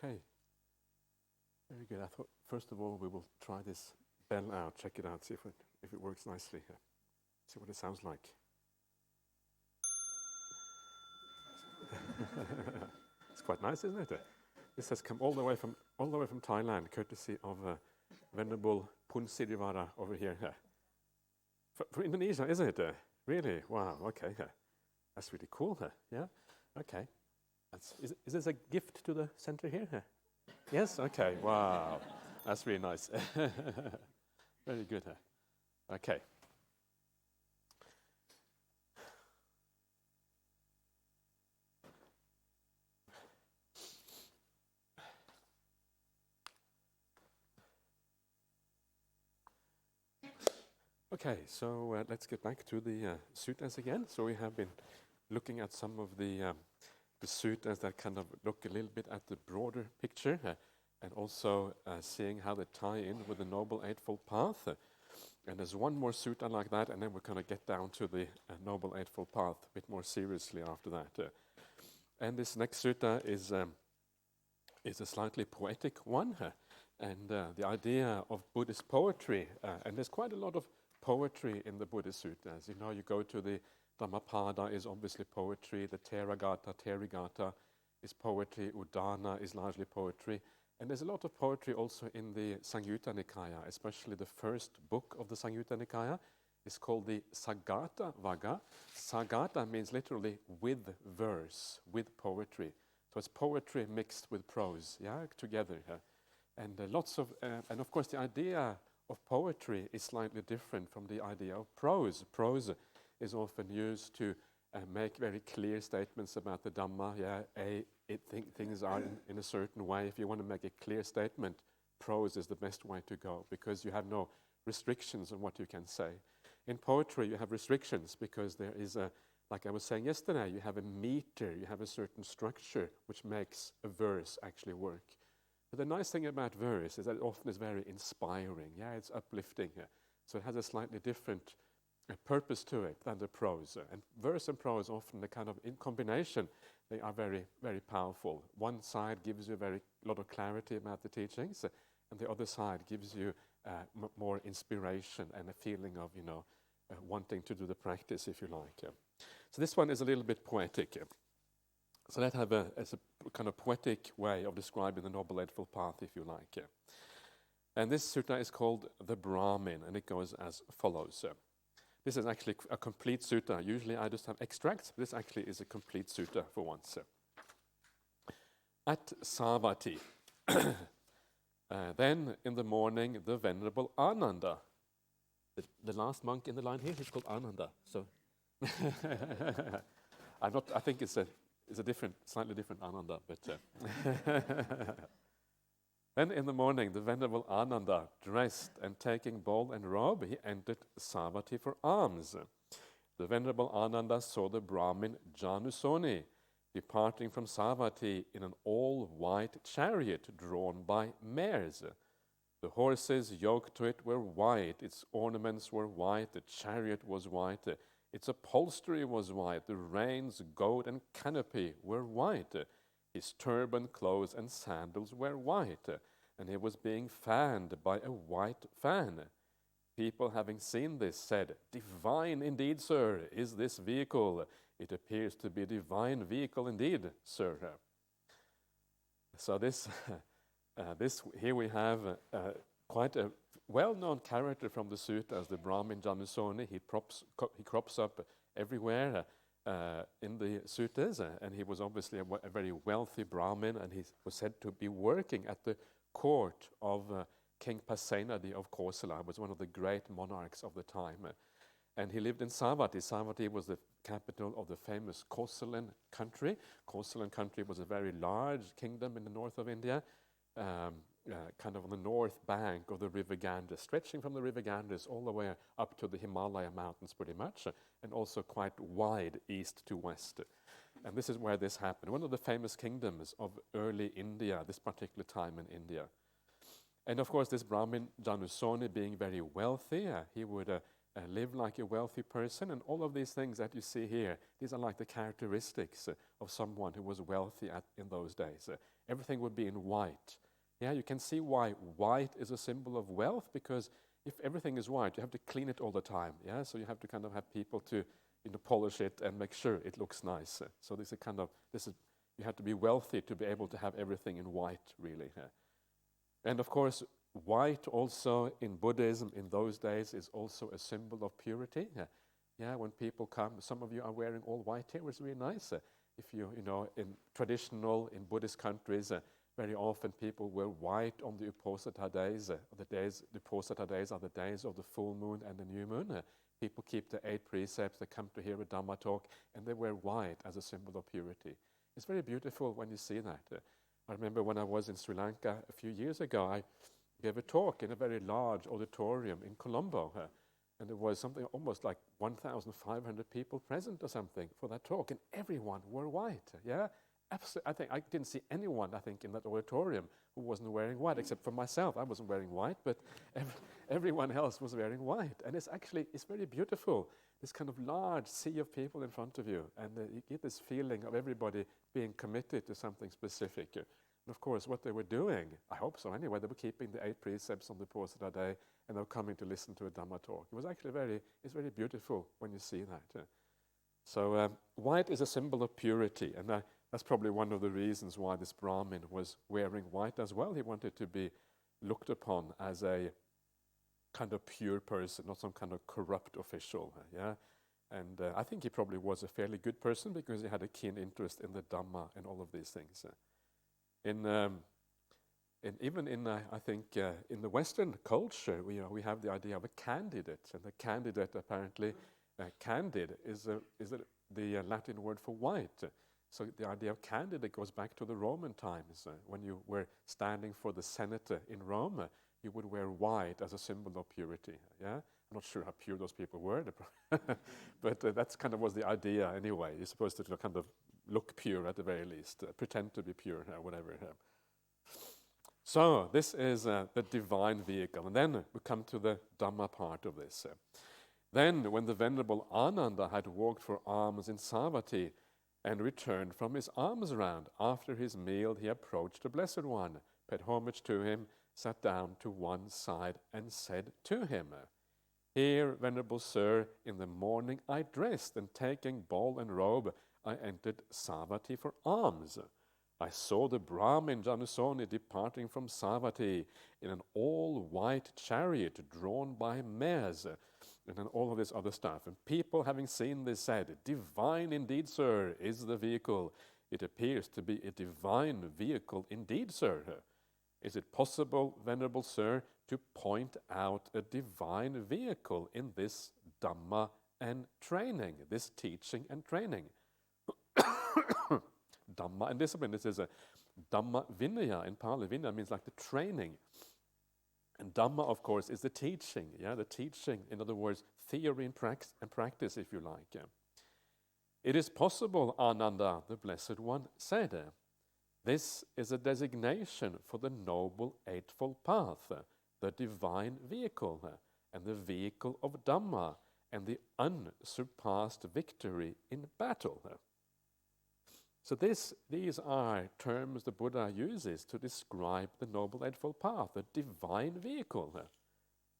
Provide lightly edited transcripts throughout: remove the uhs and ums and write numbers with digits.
Okay, very good. I thought first of all we will try this bell out, check it out, see if it works nicely here. See what it sounds like. It's quite nice, isn't it? This has come all the way from Thailand, courtesy of Venerable Punsirivara over here. For Indonesia, isn't it? Really? Wow. Okay. That's really cool. Yeah. Okay. Is this a gift to the center here? Yes. Okay. Wow. That's really nice. Very good. Okay. Okay, so let's get back to the suttas again. So we have been looking at some of the suttas that kind of look a little bit at the broader picture and also seeing how they tie in with the Noble Eightfold Path. And there's one more sutta like that, and then we're going to get down to the Noble Eightfold Path a bit more seriously after that. And this next sutta is a slightly poetic one, and the idea of Buddhist poetry, and there's quite a lot of poetry in the Buddhist suttas. You know, you go to the Dhammapada is obviously poetry, the Theragata is poetry, Udana is largely poetry, and there's a lot of poetry also in the Samyutta Nikaya, especially the first book of the Samyutta Nikaya is called the Sagata Vagga. Sagata means literally with verse, with poetry. So it's poetry mixed with prose, together. And lots of, and of course the idea of poetry is slightly different from the idea of prose. Prose is often used to make very clear statements about the Dhamma. Things are in a certain way. If you want to make a clear statement, prose is the best way to go because you have no restrictions on what you can say. In poetry, you have restrictions because there is like I was saying yesterday, you have a meter, you have a certain structure which makes a verse actually work. But the nice thing about verse is that it often is very inspiring. It's uplifting. So it has a slightly different purpose to it than the prose. And verse and prose often, the kind of in combination, they are very, very powerful. One side gives you a lot of clarity about the teachings, and the other side gives you more inspiration and a feeling of, wanting to do the practice, if you like. So this one is a little bit poetic. So that it's a kind of poetic way of describing the Noble Eightfold Path, if you like. And this sutta is called the Brahmin, and it goes as follows. This is actually a complete sutta. Usually I just have extracts, but this actually is a complete sutta for once. At Savatthi, then in the morning, the Venerable Ananda, the last monk in the line here, he's called Ananda. So I think it's a slightly different Ananda, but then in the morning, the Venerable Ananda, dressed and taking bowl and robe, he entered Savatthi for alms. The Venerable Ananda saw the Brahmin Janusoni departing from Savatthi in an all-white chariot drawn by mares. The horses yoked to it were white, its ornaments were white, the chariot was white, its upholstery was white, the reins, goat, and canopy were white. His turban, clothes, and sandals were white, and he was being fanned by a white fan. People having seen this said, "Divine indeed, sir, is this vehicle. It appears to be a divine vehicle indeed, sir." So this here we have quite a well-known character from the sutta as the Brahmin Janusoni. He crops up everywhere in the suttas, and he was obviously a very wealthy Brahmin, and he was said to be working at the court of King Pasenadi of Kosala. He was one of the great monarchs of the time. And he lived in Savatthi. Savatthi was the capital of the famous Kosalan country. Kosalan country was a very large kingdom in the north of India, kind of on the north bank of the river Ganges, stretching from the river Ganges all the way up to the Himalaya mountains pretty much, and also quite wide east to west. And this is where this happened. One of the famous kingdoms of early India, this particular time in India. And of course, this Brahmin Janusoni, being very wealthy, he would live like a wealthy person, and all of these things that you see here, these are like the characteristics of someone who was wealthy in those days. Everything would be in white. Yeah, you can see why white is a symbol of wealth, because if everything is white, you have to clean it all the time. Yeah, so you have to kind of have people to polish it and make sure it looks nice. So you have to be wealthy to be able to have everything in white, really. And of course, white also in Buddhism in those days is also a symbol of purity. Yeah, when people come, some of you are wearing all white here, which is really nice. If in Buddhist countries, very often people wear white on the Uposatha days. The Uposatha days are the days of the full moon and the new moon. People keep the 8 precepts, they come to hear a Dhamma talk, and they wear white as a symbol of purity. It's very beautiful when you see that. I remember when I was in Sri Lanka a few years ago, I gave a talk in a very large auditorium in Colombo, and there was something almost like 1,500 people present or something for that talk, and everyone wore white. Yeah, absolutely. I didn't see anyone, in that auditorium who wasn't wearing white, except for myself. I wasn't wearing white, but everyone else was wearing white. And it's very beautiful, this kind of large sea of people in front of you, and you get this feeling of everybody being committed to something specific. And of course, what they were doing, I hope so anyway, they were keeping the 8 precepts on the Uposatha day, and they were coming to listen to a Dhamma talk. It was actually it's very beautiful when you see that. So white is a symbol of purity, and that's probably one of the reasons why this Brahmin was wearing white as well. He wanted to be looked upon as a kind of pure person, not some kind of corrupt official. Yeah, and I think he probably was a fairly good person because he had a keen interest in the Dhamma and all of these things. In the Western culture, we have the idea of a candidate, and the candidate apparently, candid is the Latin word for white. So the idea of candidate goes back to the Roman times. When you were standing for the Senate in Rome, you would wear white as a symbol of purity. Yeah, I'm not sure how pure those people were, but that's kind of was the idea anyway. You're supposed to kind of look pure at the very least, pretend to be pure, whatever. So this is the divine vehicle, and then we come to the Dhamma part of this. Then, when the Venerable Ananda had walked for alms in Savatthi and returned from his alms round, after his meal he approached the Blessed One, paid homage to him, sat down to one side, and said to him, "Here, Venerable Sir, in the morning I dressed, and taking bowl and robe, I entered Savatthi for alms. I saw the Brahmin Janusoni departing from Savatthi in an all-white chariot drawn by mares," and then all of this other stuff. And people, having seen this, said, "Divine indeed, sir, is the vehicle. It appears to be a divine vehicle indeed, sir. Is it possible, Venerable Sir, to point out a divine vehicle in this Dhamma and training, this teaching and training?" Dhamma and discipline. This is a Dhamma Vinaya in Pali. Vinaya means like the training. And Dhamma, of course, is the teaching. Yeah, the teaching, in other words, theory and practice, if you like. "It is possible," Ananda, the Blessed One, said. "This is a designation for the Noble Eightfold Path, the divine vehicle, and the vehicle of Dhamma, and the unsurpassed victory in battle." So these are terms the Buddha uses to describe the Noble Eightfold Path, the divine vehicle.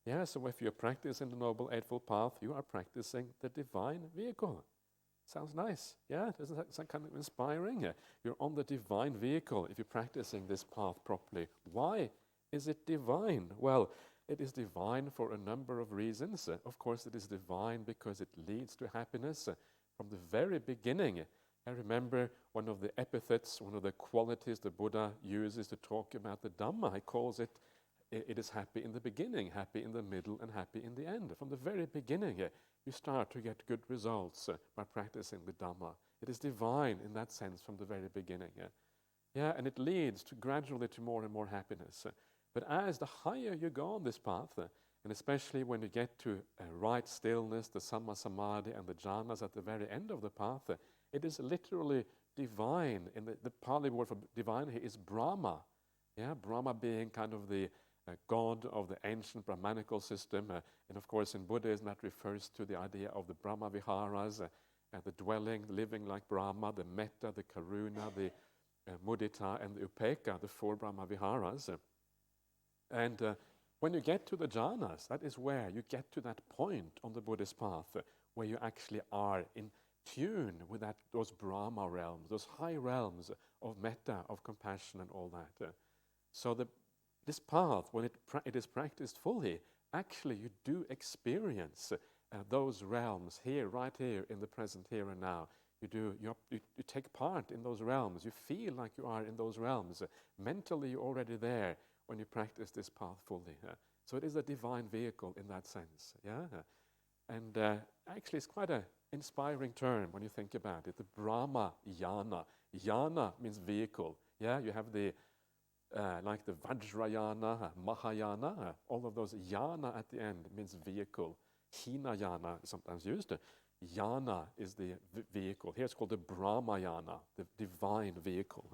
Yeah, so if you're practicing the Noble Eightfold Path, you are practicing the divine vehicle. Sounds nice, yeah? Doesn't that sound kind of inspiring? You're on the divine vehicle if you're practicing this path properly. Why is it divine? Well, it is divine for a number of reasons. Of course, it is divine because it leads to happiness from the very beginning. I remember one of the epithets, one of the qualities the Buddha uses to talk about the Dhamma. He calls it is happy in the beginning, happy in the middle, and happy in the end. From the very beginning, you start to get good results by practicing the Dhamma. It is divine in that sense from the very beginning. Yeah, and it leads to gradually to more and more happiness. But as the higher you go on this path, and especially when you get to right stillness, the Samma Samadhi, and the jhanas at the very end of the path, it is literally divine. In the Pali word for divine here is Brahma. Yeah, Brahma being kind of the God of the ancient Brahmanical system. And of course, in Buddhism, that refers to the idea of the Brahma Viharas, the dwelling, living like Brahma, the Metta, the Karuna, the Mudita, and the Upekkha, the four Brahma Viharas. And when you get to the jhanas, that is where you get to that point on the Buddhist path where you actually are in tune with those Brahma realms, those high realms of metta, of compassion and all that. So this path, when it is practiced fully, actually you do experience those realms here, right here in the present here and now. You take part in those realms. You feel like you are in those realms. Mentally you're already there when you practice this path fully. So it is a divine vehicle in that sense. Yeah, and actually it's quite an inspiring term when you think about it. The Brahma Jhana. Jhana means vehicle. Yeah, you have the like the Vajrayana, Mahayana, all of those jhana at the end means vehicle. Hinayana is sometimes used. Jhana is the vehicle. Here it's called the Brahmayana, the divine vehicle.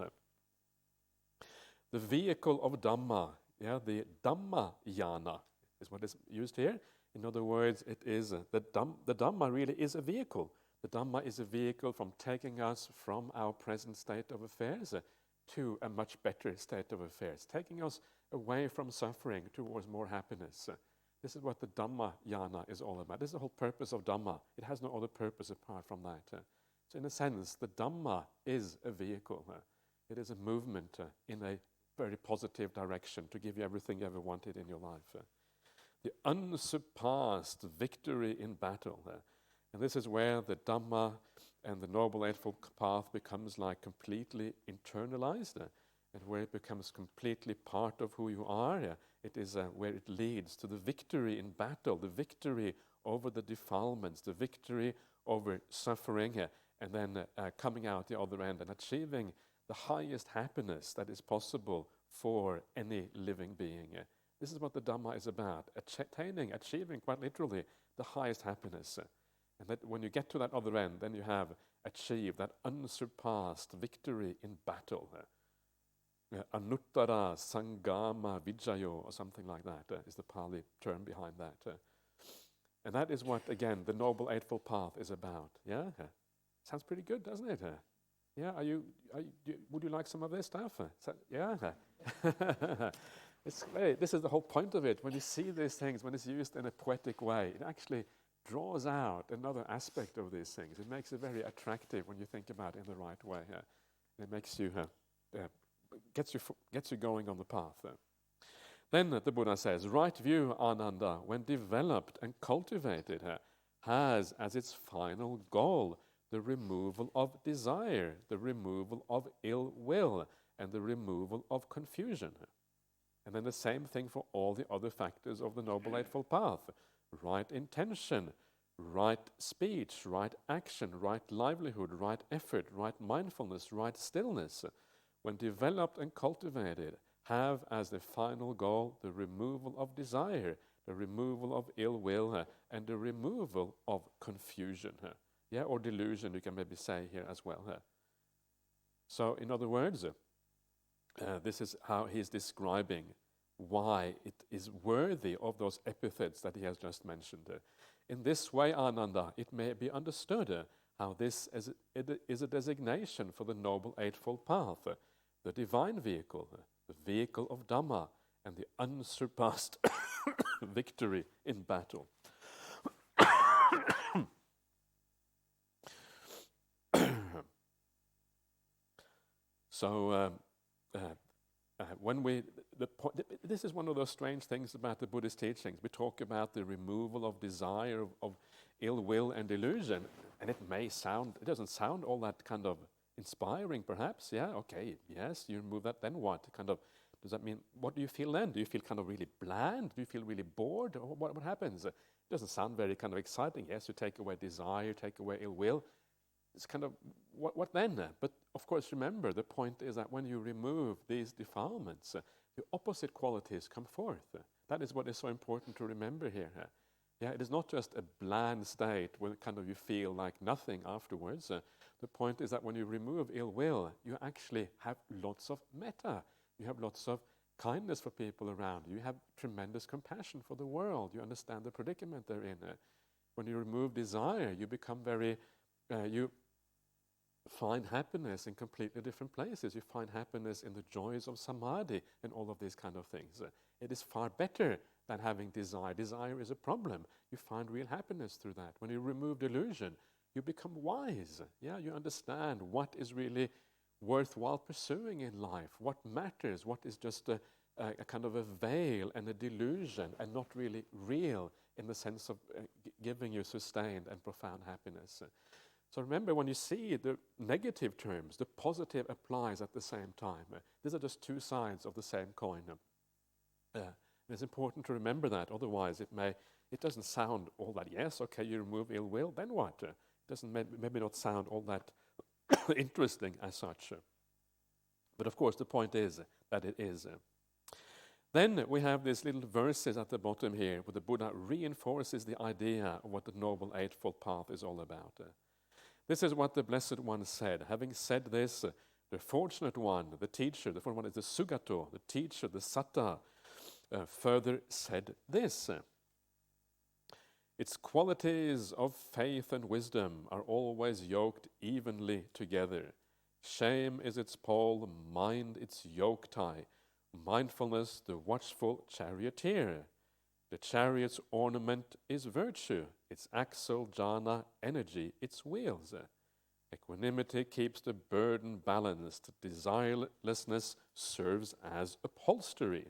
The vehicle of Dhamma, yeah, the Dhamma Jhana is what is used here. In other words, it is the Dhamma really is a vehicle. The Dhamma is a vehicle from taking us from our present state of affairs to a much better state of affairs, taking us away from suffering towards more happiness. This is what the Dhamma Jhana is all about. This is the whole purpose of Dhamma. It has no other purpose apart from that. So in a sense, the Dhamma is a vehicle. It is a movement in a very positive direction to give you everything you ever wanted in your life. The unsurpassed victory in battle. And this is where the Dhamma and the Noble Eightfold Path becomes like completely internalized, and where it becomes completely part of who you are. It is where it leads to the victory in battle, the victory over the defilements, the victory over suffering, and then coming out the other end and achieving the highest happiness that is possible for any living being. This is what the Dhamma is about, achieving quite literally the highest happiness. And that when you get to that other end, then you have achieved that unsurpassed victory in battle. Anuttara Sangama Vijayo, or something like that, is the Pali term behind that. And that is what, again, the Noble Eightfold Path is about. Yeah? Sounds pretty good, doesn't it? Yeah, would you like some of this stuff? Yeah? This is the whole point of it. When you see these things, when it's used in a poetic way, it actually draws out another aspect of these things. It makes it very attractive when you think about it in the right way. It makes you, gets you going on the path. Then the Buddha says, right view, Ananda, when developed and cultivated, has as its final goal the removal of desire, the removal of ill will, and the removal of confusion. And then the same thing for all the other factors of the Noble Eightfold Path. Right intention, right speech, right action, right livelihood, right effort, right mindfulness, right stillness, when developed and cultivated, have as the final goal the removal of desire, the removal of ill will, and the removal of confusion. Yeah, or delusion, you can maybe say here as well. So, in other words, this is how he's describing why it is worthy of those epithets that he has just mentioned. In this way, Ananda, it may be understood how this is a designation for the Noble Eightfold Path, the divine vehicle, the vehicle of Dhamma, and the unsurpassed victory in battle. So, this is one of those strange things about the Buddhist teachings. We talk about the removal of desire, of ill will and delusion, and it doesn't sound all that kind of inspiring, perhaps. Yeah, okay, yes, you remove that, then what? Does that mean, what do you feel then? Do you feel kind of really bland? Do you feel really bored? Or what happens? It doesn't sound very kind of exciting. Yes, you take away desire, take away ill will. It's kind of, what then? But of course, remember, the point is that when you remove these defilements, the opposite qualities come forth. That is what is so important to remember here. Yeah, it is not just a bland state where kind of you feel like nothing afterwards. The point is that when you remove ill will, you actually have lots of metta. You have lots of kindness for people around you. You have tremendous compassion for the world. You understand the predicament they're in. When you remove desire, you become you find happiness in completely different places. You find happiness in the joys of samadhi and all of these kind of things. It is far better than having desire. Desire is a problem. You find real happiness through that. When you remove delusion, you become wise. Yeah, you understand what is really worthwhile pursuing in life, what matters, what is just a kind of a veil and a delusion and not really real in the sense of giving you sustained and profound happiness. So remember, when you see the negative terms, the positive applies at the same time. These are just two sides of the same coin. It's important to remember that, otherwise it doesn't sound all that, yes, okay, you remove ill will, then what? It doesn't maybe not sound all that interesting as such. But of course the point is that it is. Then we have these little verses at the bottom here where the Buddha reinforces the idea of what the Noble Eightfold Path is all about. This is what the Blessed One said. Having said this, the Fortunate One, the teacher, the Fortunate One is the Sugato, the teacher, the Satta, further said this. Its qualities of faith and wisdom are always yoked evenly together. Shame is its pole, mind its yoke tie, mindfulness the watchful charioteer. The chariot's ornament is virtue, its axle, jhana, energy, its wheels. Equanimity keeps the burden balanced, desirelessness serves as upholstery.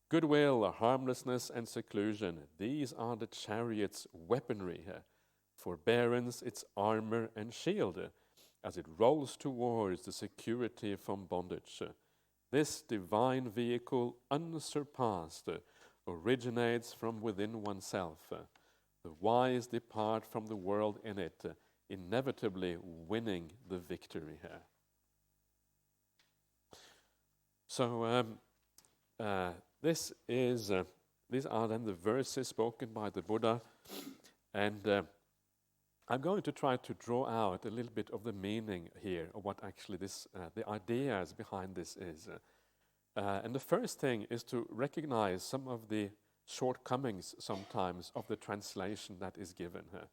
Goodwill, harmlessness, and seclusion, these are the chariot's weaponry. Forbearance, its armor and shield, as it rolls towards the security from bondage. This divine vehicle, unsurpassed, originates from within oneself. The wise depart from the world in it, inevitably winning the victory here. So these are then the verses spoken by the Buddha, and I'm going to try to draw out a little bit of the meaning here of what actually the ideas behind this is. And the first thing is to recognize some of the shortcomings sometimes of the translation that is given here.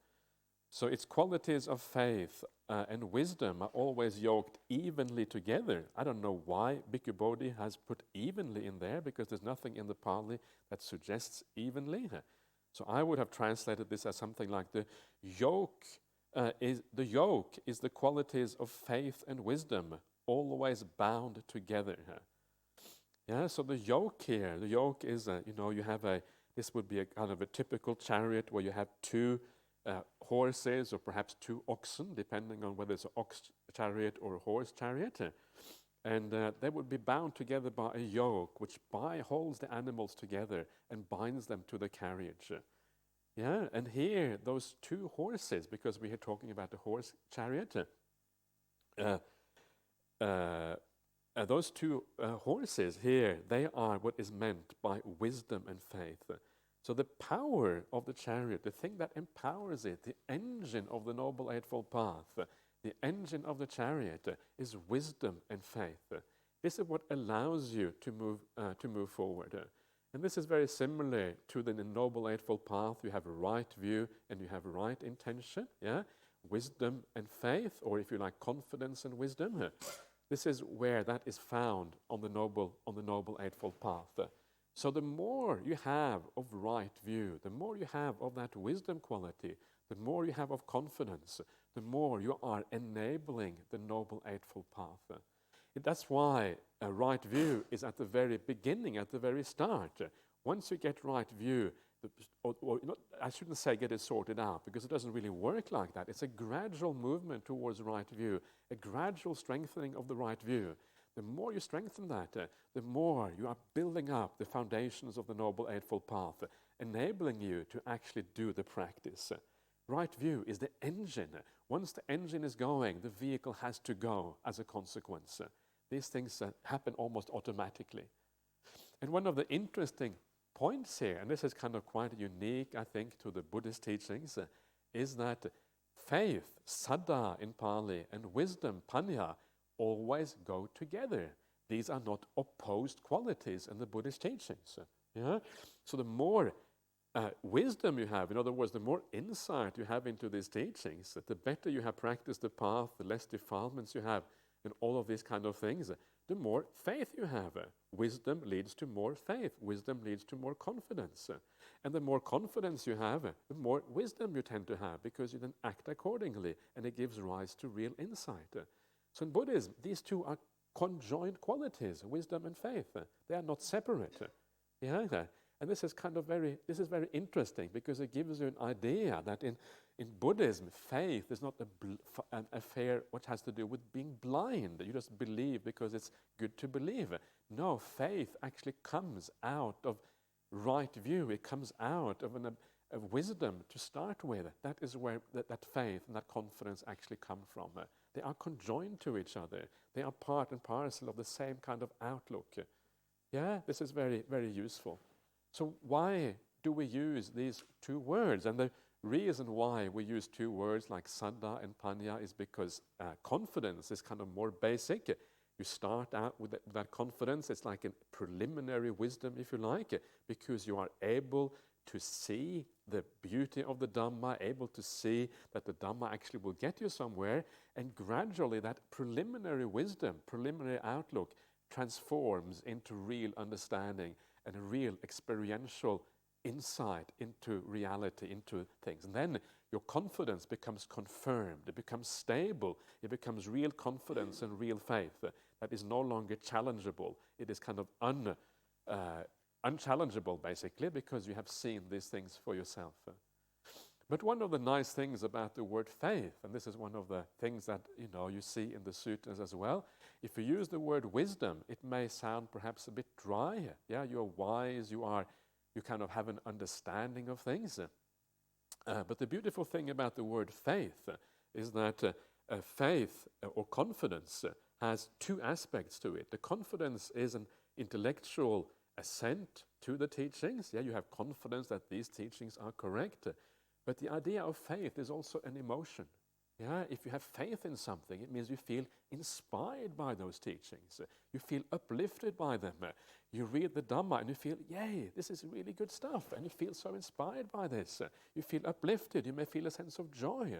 So its qualities of faith and wisdom are always yoked evenly together. I don't know why Bhikkhu Bodhi has put evenly in there, because there's nothing in the Pali that suggests evenly. So I would have translated this as something like the yoke is the qualities of faith and wisdom always bound together. Yeah, so the yoke here, the yoke is, you have this would be a kind of a typical chariot where you have two horses or perhaps two oxen, depending on whether it's an ox chariot or a horse chariot. And they would be bound together by a yoke which holds the animals together and binds them to the carriage. Yeah, and here, those two horses, because we are talking about the horse chariot, those two horses here, they are what is meant by wisdom and faith. So the power of the chariot, the thing that empowers it, the engine of the Noble Eightfold Path, the engine of the chariot is wisdom and faith. This is what allows you to move forward. And this is very similar to the Noble Eightfold Path. You have a right view and you have a right intention. Yeah, wisdom and faith, or if you like, confidence and wisdom. This is where that is found on the Noble Eightfold Path. So the more you have of right view, the more you have of that wisdom quality, the more you have of confidence, the more you are enabling the Noble Eightfold Path. That's why a right view is at the very beginning, at the very start. Once you get right view, I shouldn't say get it sorted out, because it doesn't really work like that. It's a gradual movement towards right view, a gradual strengthening of the right view. The more you strengthen that, the more you are building up the foundations of the Noble Eightfold Path, enabling you to actually do the practice. Right view is the engine. Once the engine is going, the vehicle has to go as a consequence. These things happen almost automatically. And one of the interesting points here, and this is kind of quite unique, I think, to the Buddhist teachings, is that faith, saddha in Pali, and wisdom, panya, always go together. these are not opposed qualities in the Buddhist teachings. Yeah? So the more wisdom you have, in other words, the more insight you have into these teachings, the better you have practiced the path, the less defilements you have, and all of these kind of things, the more faith you have. Wisdom leads to more faith. Wisdom leads to more confidence. And the more confidence you have, the more wisdom you tend to have, because you then act accordingly, and it gives rise to real insight. So in Buddhism, these two are conjoined qualities, wisdom and faith. They are not separate. Yeah? And this is very interesting, because it gives you an idea that in Buddhism, faith is not an affair which has to do with being blind. You just believe because it's good to believe. No, faith actually comes out of right view. It comes out of of wisdom to start with. That is where that faith and that confidence actually come from. They are conjoined to each other. They are part and parcel of the same kind of outlook. Yeah, this is very, very useful. So why do we use these two words? And the reason why we use two words like saddha and panya is because confidence is kind of more basic. You start out with that confidence. It's like a preliminary wisdom, if you like, because you are able to see the beauty of the Dhamma, able to see that the Dhamma actually will get you somewhere, and gradually that preliminary wisdom, preliminary outlook transforms into real understanding and a real experiential insight into reality, into things. And then your confidence becomes confirmed, it becomes stable, it becomes real confidence and real faith that is no longer challengeable. It is kind of unchallengeable, basically, because you have seen these things for yourself. But one of the nice things about the word faith, and this is one of the things that you see in the sutras as well, if you use the word wisdom, it may sound perhaps a bit dry. Yeah, you're wise, you kind of have an understanding of things. But the beautiful thing about the word faith is that faith or confidence has two aspects to it. The confidence is an intellectual assent to the teachings. Yeah, you have confidence that these teachings are correct. But the idea of faith is also an emotion. Yeah, if you have faith in something, it means you feel inspired by those teachings. You feel uplifted by them. You read the Dhamma and you feel, yay, this is really good stuff. And you feel so inspired by this. You feel uplifted. You may feel a sense of joy.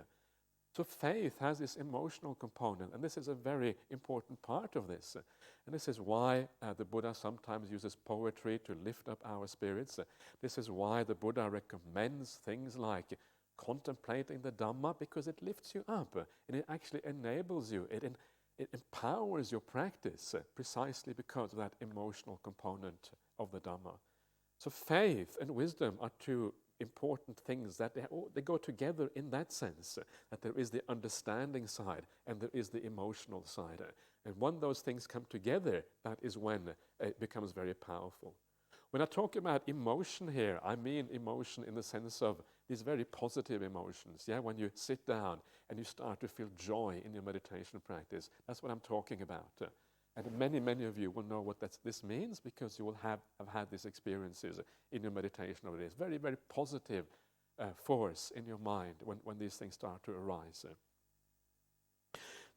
So faith has this emotional component, and this is a very important part of this. And this is why the Buddha sometimes uses poetry to lift up our spirits. This is why the Buddha recommends things like contemplating the Dhamma, because it lifts you up and it actually enables you, it empowers your practice precisely because of that emotional component of the Dhamma. So faith and wisdom are two important things that they go together in that sense, that there is the understanding side and there is the emotional side. And when those things come together, that is when it becomes very powerful. When I talk about emotion here, I mean emotion in the sense of these very positive emotions. Yeah, when you sit down and you start to feel joy in your meditation practice, that's what I'm talking about. And many, many of you will know what this means, because you will have had these experiences in your meditation over days. Very, very positive force in your mind when these things start to arise.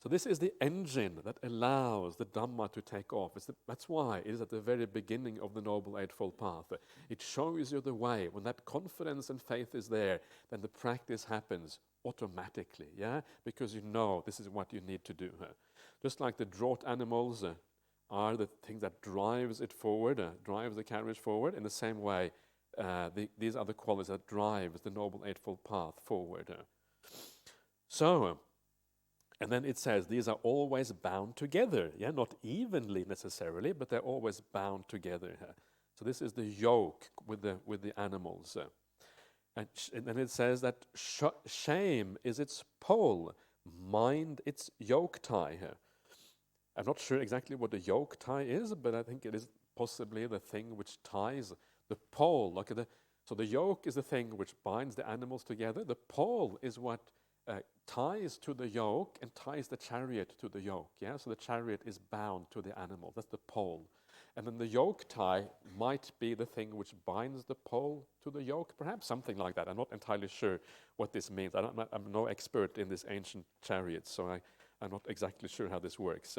So this is the engine that allows the Dhamma to take off. That's why it is at the very beginning of the Noble Eightfold Path. It shows you the way. When that confidence and faith is there, then the practice happens automatically, yeah? Because you know this is what you need to do. Just like the draught animals are the thing that drives it forward, drives the carriage forward, in the same way, these are the qualities that drives the Noble Eightfold Path forward. And then it says these are always bound together. Yeah, not evenly necessarily, but they're always bound together. So this is the yoke with the animals. And then it says that shame is its pole, mind its yoke tie. I'm not sure exactly what the yoke tie is, but I think it is possibly the thing which ties the pole. So the yoke is the thing which binds the animals together. The pole is what ties to the yoke and ties the chariot to the yoke. Yeah, so the chariot is bound to the animal. That's the pole. And then the yoke tie might be the thing which binds the pole to the yoke, perhaps something like that. I'm not entirely sure what this means. I'm no expert in this ancient chariot, so I'm not exactly sure how this works.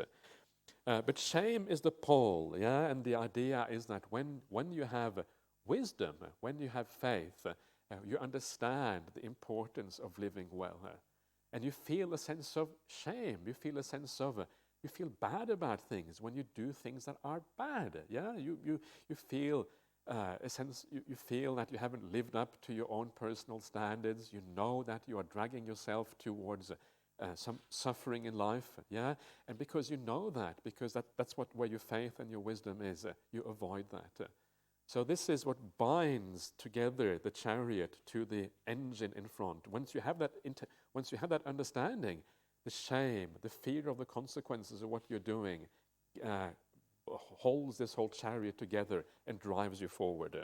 But shame is the pole, yeah? And the idea is that when you have wisdom, when you have faith, you understand the importance of living well. And you feel a sense of shame. You feel a sense of, you feel bad about things when you do things that are bad, yeah? You feel a sense, you feel that you haven't lived up to your own personal standards. You know that you are dragging yourself towards some suffering in life, yeah? And because you know that, because that's where your faith and your wisdom is, you avoid that. So this is what binds together the chariot to the engine in front. Once you have that understanding, the shame, the fear of the consequences of what you're doing, holds this whole chariot together and drives you forward.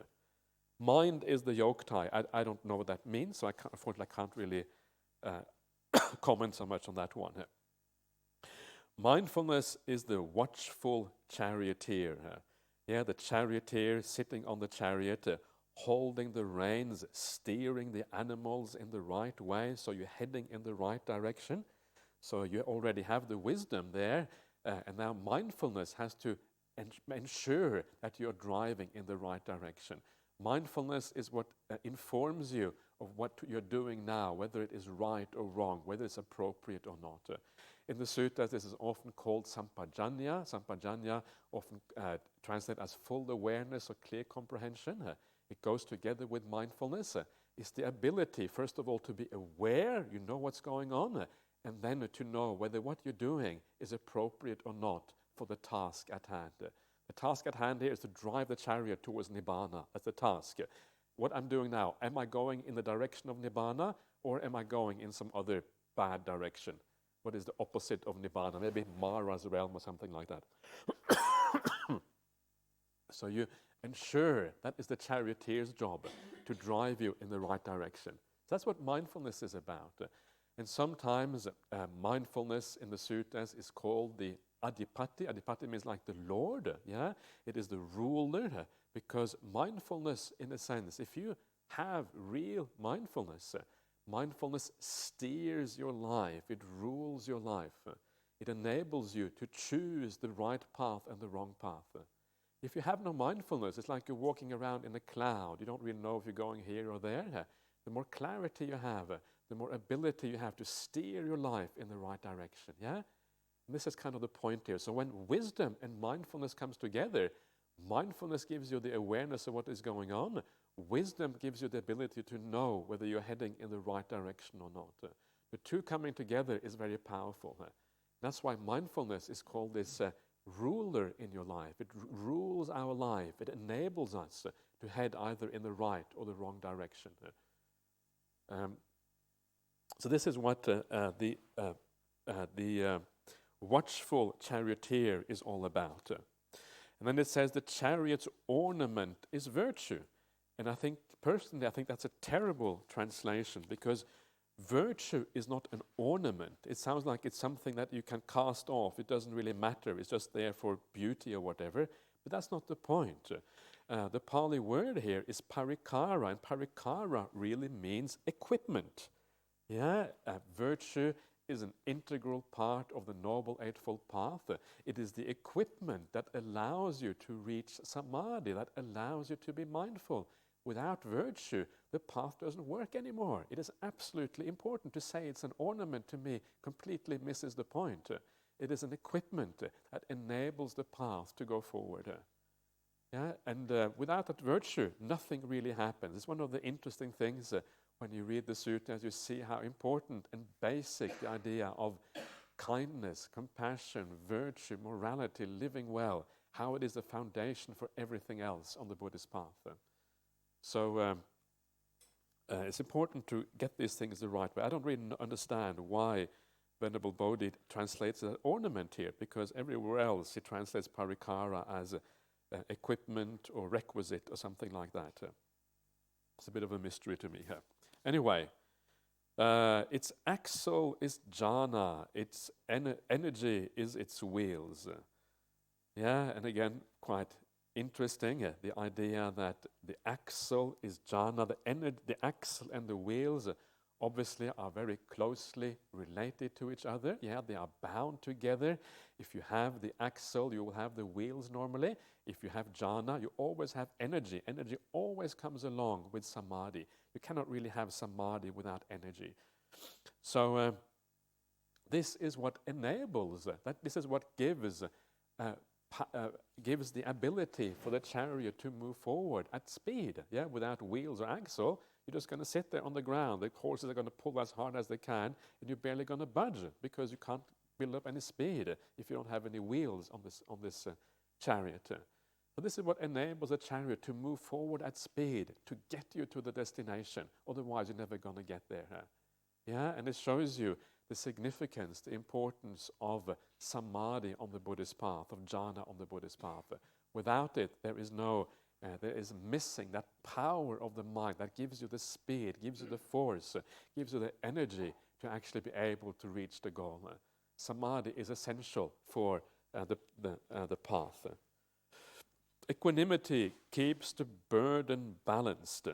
Mind is the yoke tie. I don't know what that means, so unfortunately I can't really comment so much on that one. Mindfulness is the watchful charioteer. The charioteer sitting on the chariot, holding the reins, steering the animals in the right way, so you're heading in the right direction. So you already have the wisdom there, and now mindfulness has to ensure that you're driving in the right direction. Mindfulness is what informs you of what you're doing now, whether it is right or wrong, whether it's appropriate or not. In the suttas, this is often called sampajanya. Sampajanya, often translated as full awareness or clear comprehension. It goes together with mindfulness. It's the ability, first of all, to be aware, you know what's going on, and then to know whether what you're doing is appropriate or not for the task at hand. The task at hand here is to drive the chariot towards Nibbana. That's the task. What I'm doing now, am I going in the direction of Nibbana, or am I going in some other bad direction? What is the opposite of Nibbana? Maybe Mara's realm or something like that. So you ensure that is the charioteer's job, to drive you in the right direction. So that's what mindfulness is about. And sometimes mindfulness in the suttas is called the adipati. Adipati means like the Lord, yeah? It is the ruler, because mindfulness, in a sense, if you have real mindfulness, mindfulness steers your life, it rules your life. It enables you to choose the right path and the wrong path. If you have no mindfulness, it's like you're walking around in a cloud. You don't really know if you're going here or there. The more clarity you have, the more ability you have to steer your life in the right direction, yeah? And this is kind of the point here. So when wisdom and mindfulness comes together, mindfulness gives you the awareness of what is going on. Wisdom gives you the ability to know whether you're heading in the right direction or not. The two coming together is very powerful. That's why mindfulness is called this ruler in your life. It rules our life. It enables us to head either in the right or the wrong direction. So this is what the watchful charioteer is all about. And then it says the chariot's ornament is virtue. And I think that's a terrible translation, because virtue is not an ornament. It sounds like it's something that you can cast off. It doesn't really matter. It's just there for beauty or whatever. But that's not the point. The Pali word here is parikara, and parikara really means equipment. Yeah, virtue is an integral part of the Noble Eightfold Path. It is the equipment that allows you to reach samadhi, that allows you to be mindful. Without virtue, the path doesn't work anymore. It is absolutely important. To say it's an ornament, to me, completely misses the point. It is an equipment that enables the path to go forward. Yeah, and without that virtue, nothing really happens. It's one of the interesting things when you read the suttas, you see how important and basic the idea of kindness, compassion, virtue, morality, living well, how it is the foundation for everything else on the Buddhist path. So it's important to get these things the right way. I don't really understand why Venerable Bodhi translates an ornament here, because everywhere else he translates parikara as equipment or requisite or something like that. It's a bit of a mystery to me here. Anyway, its axle is jhana, its energy is its wheels. Yeah, and again, quite interesting, the idea that the axle is jhana, the axle and the wheels obviously are very closely related to each other. Yeah, they are bound together. If you have the axle, you will have the wheels normally. If you have jhana, you always have energy. Energy always comes along with samadhi. You cannot really have samadhi without energy. So this is what enables, this is what gives gives the ability for the chariot to move forward at speed, yeah, without wheels or axle. You're just going to sit there on the ground. The horses are going to pull as hard as they can, and you're barely going to budge because you can't build up any speed if you don't have any wheels on this chariot. So this is what enables a chariot to move forward at speed, to get you to the destination. Otherwise, you're never going to get there. Yeah, and it shows you the significance, the importance of samadhi on the Buddhist path, of jhana on the Buddhist path. Without it, there is missing that power of the mind that gives you the speed, gives you the force, gives you the energy to actually be able to reach the goal. Samadhi is essential for the path. Equanimity keeps the burden balanced.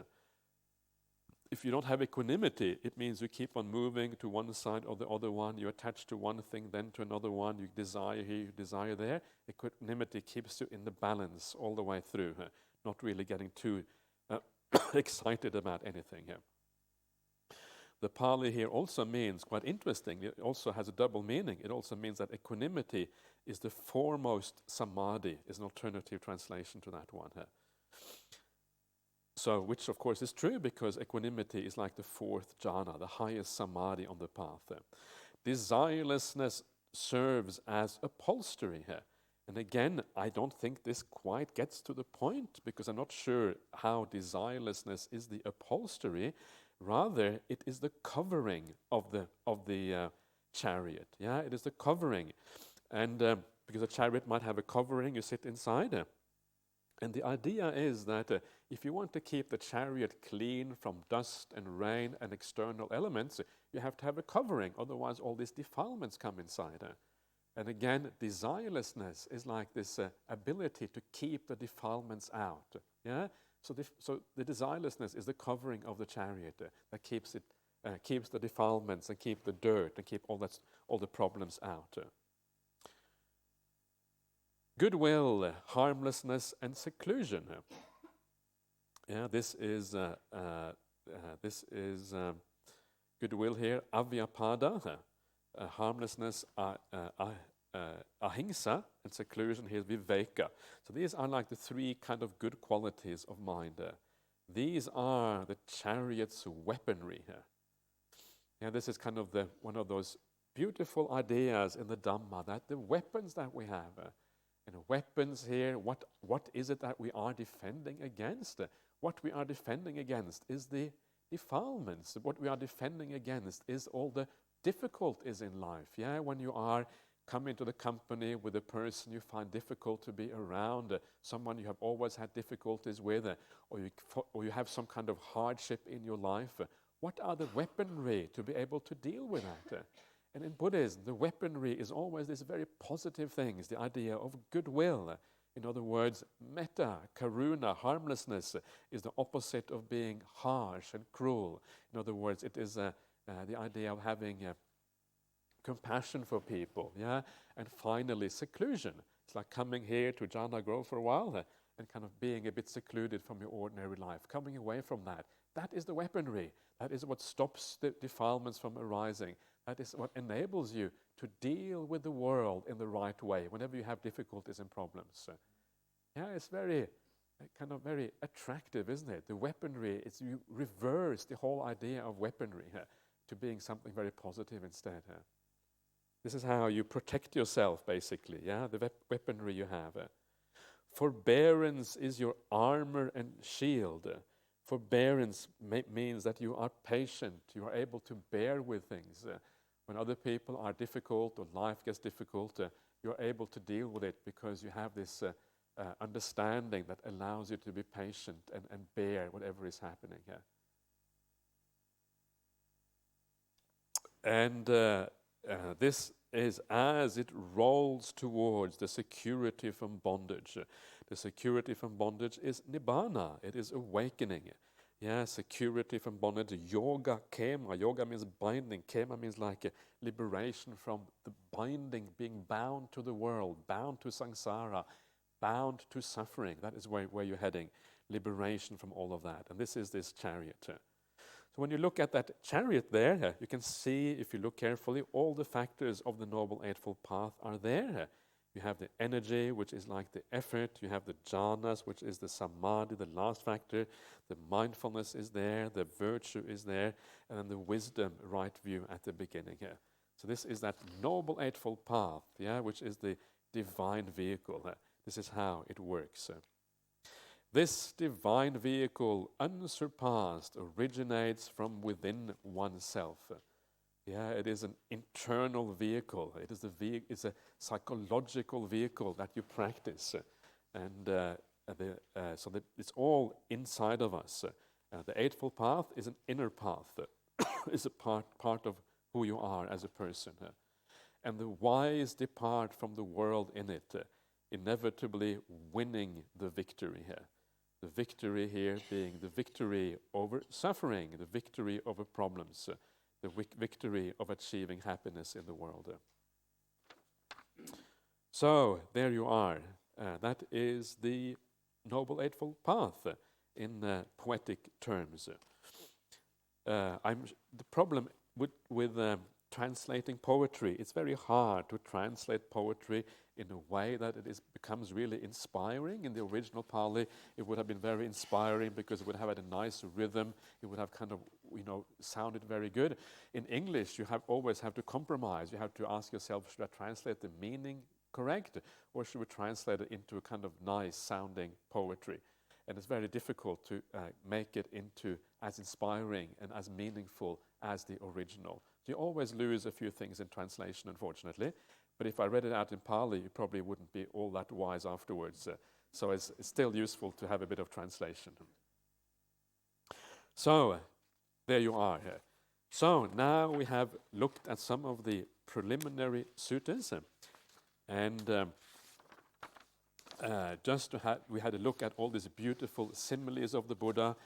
If you don't have equanimity, it means you keep on moving to one side or the other one. You attach to one thing, then to another one. You desire here, you desire there. Equanimity keeps you in the balance all the way through, not really getting too excited about anything here. The Pali here also means, quite interesting, it also has a double meaning. It also means that equanimity is the foremost samadhi, is an alternative translation to that one here. So, which of course is true, because equanimity is like the fourth jhana, the highest samadhi on the path. Desirelessness serves as upholstery here. And again, I don't think this quite gets to the point, because I'm not sure how desirelessness is the upholstery. Rather, it is the covering of the chariot. Yeah, it is the covering, and because a chariot might have a covering, you sit inside. And the idea is that if you want to keep the chariot clean from dust and rain and external elements, you have to have a covering. Otherwise, all these defilements come inside. And again, desirelessness is like this ability to keep the defilements out. Yeah. So the desirelessness is the covering of the chariot that keeps the defilements and keep the dirt and keep all the problems out. Goodwill, harmlessness, and seclusion. Yeah, this is goodwill here. Avyapada, harmlessness, ahimsa, and seclusion here is viveka. So these are like the three kind of good qualities of mind. These are the chariot's weaponry here. Yeah, this is kind of one of those beautiful ideas in the Dhamma, that the weapons that we have, weapons here, what is it that we are defending against? What we are defending against is the defilements. What we are defending against is all the difficulties in life. Yeah, when you are coming to the company with a person you find difficult to be around, someone you have always had difficulties with, or you have some kind of hardship in your life, what are the weaponry to be able to deal with that? And in Buddhism, the weaponry is always these very positive things, the idea of goodwill. In other words, metta, karuna, harmlessness is the opposite of being harsh and cruel. In other words, it is the idea of having compassion for people, yeah? And finally, seclusion. It's like coming here to Jhana Grove for a while and kind of being a bit secluded from your ordinary life, coming away from that. That is the weaponry. That is what stops the defilements from arising. That is what enables you to deal with the world in the right way whenever you have difficulties and problems. Yeah, it's very attractive, isn't it? The weaponry, you reverse the whole idea of weaponry to being something very positive instead. This is how you protect yourself, basically, yeah, the weaponry you have. Forbearance is your armor and shield. Forbearance means that you are patient, you are able to bear with things. When other people are difficult or life gets difficult, you're able to deal with it because you have this understanding that allows you to be patient and bear whatever is happening here. And this is as it rolls towards the security from bondage. The security from bondage is nibbana, it is awakening. security from bondage. Yoga, kema. Yoga means binding. Kema means like a liberation from the binding, being bound to the world, bound to samsara, bound to suffering. That is where you're heading. Liberation from all of that. And this is this chariot. So when you look at that chariot there, you can see, if you look carefully, all the factors of the Noble Eightfold Path are there. You have the energy, which is like the effort. You have the jhanas, which is the samadhi, the last factor. The mindfulness is there. The virtue is there. And then the wisdom, right view at the beginning here. So this is that Noble Eightfold Path, which is the divine vehicle. This is how it works. This divine vehicle, unsurpassed, originates from within oneself. It is an internal vehicle. It's a psychological vehicle that you practice, and so that it's all inside of us. The Eightfold Path is an inner path. It's a part of who you are as a person. And the wise depart from the world in it, inevitably winning the victory here. The victory here being the victory over suffering, the victory over problems, the victory of achieving happiness in the world. So there you are. That is the Noble Eightfold Path in poetic terms. The problem with translating poetry, it's very hard to translate poetry in a way that becomes really inspiring. In the original Pali, it would have been very inspiring because it would have had a nice rhythm. It would have kind of, sounded very good. In English, you always have to compromise. You have to ask yourself, should I translate the meaning correct, or should we translate it into a kind of nice sounding poetry? And it's very difficult to make it into as inspiring and as meaningful as the original. So you always lose a few things in translation, unfortunately. But if I read it out in Pali, you probably wouldn't be all that wise afterwards. So it's still useful to have a bit of translation. So there you are. So now we have looked at some of the preliminary suttas, and we had a look at all these beautiful similes of the Buddha,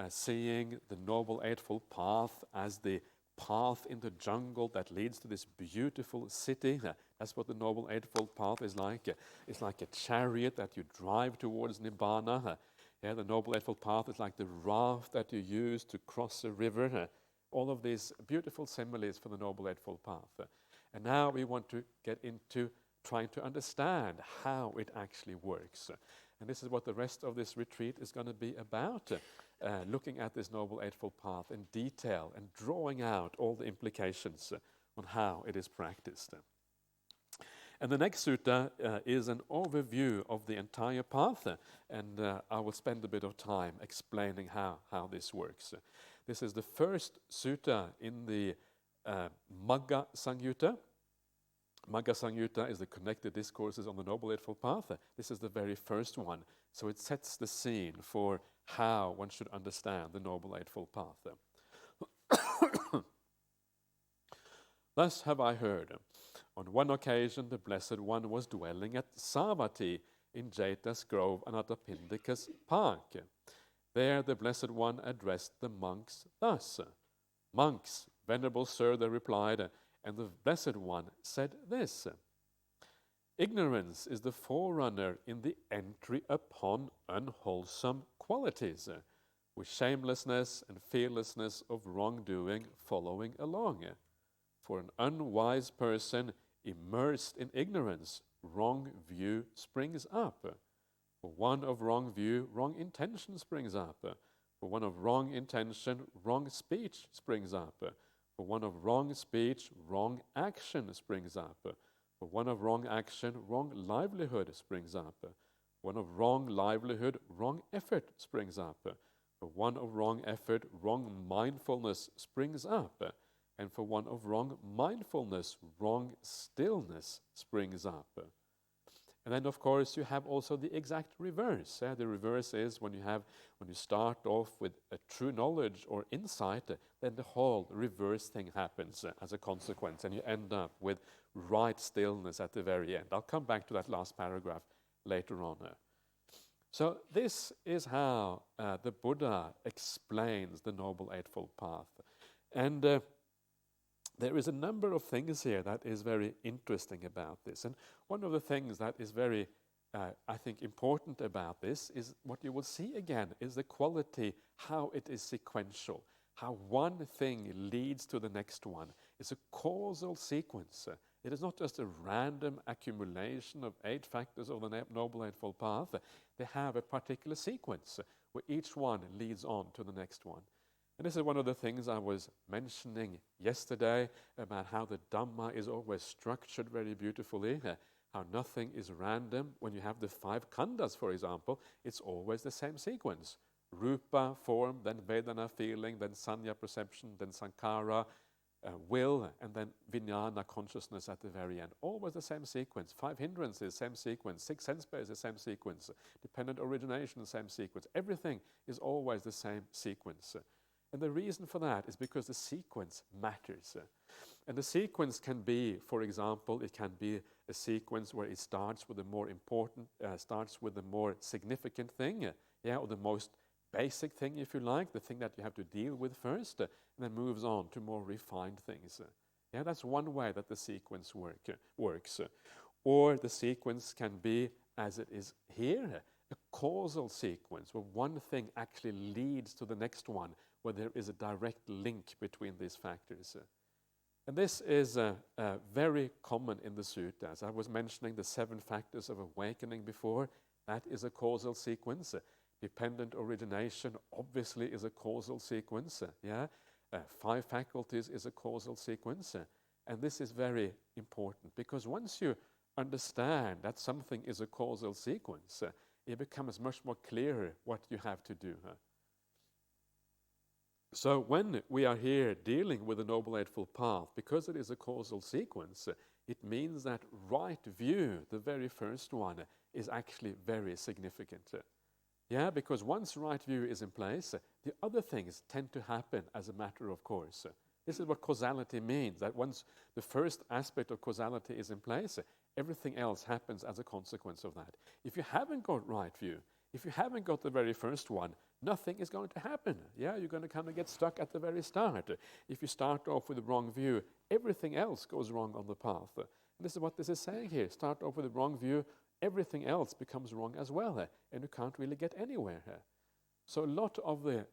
seeing the Noble Eightfold Path as the path in the jungle that leads to this beautiful city. That's what the Noble Eightfold Path is like. It's like a chariot that you drive towards Nibbana. The Noble Eightfold Path is like the raft that you use to cross a river. All of these beautiful similes for the Noble Eightfold Path. And now we want to get into trying to understand how it actually works. And this is what the rest of this retreat is going to be about, looking at this Noble Eightfold Path in detail and drawing out all the implications on how it is practiced. And the next sutta is an overview of the entire path, and I will spend a bit of time explaining how this works. This is the first sutta in the Magga Samyutta. Magga Samyutta is the connected discourses on the Noble Eightfold Path. This is the very first one, so it sets the scene for how one should understand the Noble Eightfold Path. Thus have I heard. On one occasion, the Blessed One was dwelling at Savatthi in Jeta's Grove, Anathapindika's park. There the Blessed One addressed the monks thus. Monks, Venerable Sir, they replied, and the Blessed One said this. Ignorance is the forerunner in the entry upon unwholesome qualities, with shamelessness and fearlessness of wrongdoing following along. For an unwise person immersed in ignorance, wrong view springs up. For one of wrong view, wrong intention springs up. For one of wrong intention, wrong speech springs up. For one of wrong speech, wrong action springs up. For one of wrong action, wrong livelihood springs up. One of wrong livelihood, wrong effort springs up. For one of wrong effort, wrong mindfulness springs up. And for one of wrong mindfulness, wrong stillness springs up. And then, of course, you have also the exact reverse. The reverse is when you start off with a true knowledge or insight, then the whole reverse thing happens as a consequence, and you end up with right stillness at the very end. I'll come back to that last paragraph later on. So this is how the Buddha explains the Noble Eightfold Path. And there is a number of things here that is very interesting about this. And one of the things that is very, I think, important about this is what you will see again is the quality, how it is sequential, how one thing leads to the next one. It's a causal sequence. It is not just a random accumulation of 8 factors of the Noble Eightfold Path. They have a particular sequence where each one leads on to the next one. And this is one of the things I was mentioning yesterday about how the Dhamma is always structured very beautifully, how nothing is random. When you have the 5 khandhas, for example, it's always the same sequence. Rupa, form, then Vedana, feeling, then Sanya, perception, then Sankhara, will, and then Vijnana, consciousness at the very end. Always the same sequence. 5 hindrances, same sequence. 6 sense bases, same sequence. Dependent origination, same sequence. Everything is always the same sequence. And the reason for that is because the sequence matters. And the sequence can be, for example, it can be a sequence where it starts with the more important, starts with the more significant thing, or the most basic thing, if you like, the thing that you have to deal with first, and then moves on to more refined things. That's one way that the sequence works. Or the sequence can be, as it is here, a causal sequence, where one thing actually leads to the next one, where there is a direct link between these factors. And this is very common in the suttas. I was mentioning the 7 factors of awakening before. That is a causal sequence. Dependent origination obviously is a causal sequence. 5 faculties is a causal sequence. And this is very important, because once you understand that something is a causal sequence, it becomes much more clearer what you have to do. So when we are here dealing with the Noble Eightfold Path, because it is a causal sequence, it means that right view, the very first one, is actually very significant. Because once right view is in place, the other things tend to happen as a matter of course. This is what causality means, that once the first aspect of causality is in place, everything else happens as a consequence of that. If you haven't got right view, if you haven't got the very first one, nothing is going to happen. You're going to kind of get stuck at the very start. If you start off with the wrong view, everything else goes wrong on the path. And this is what this is saying here. Start off with the wrong view, everything else becomes wrong as well, and you can't really get anywhere. So a lot of the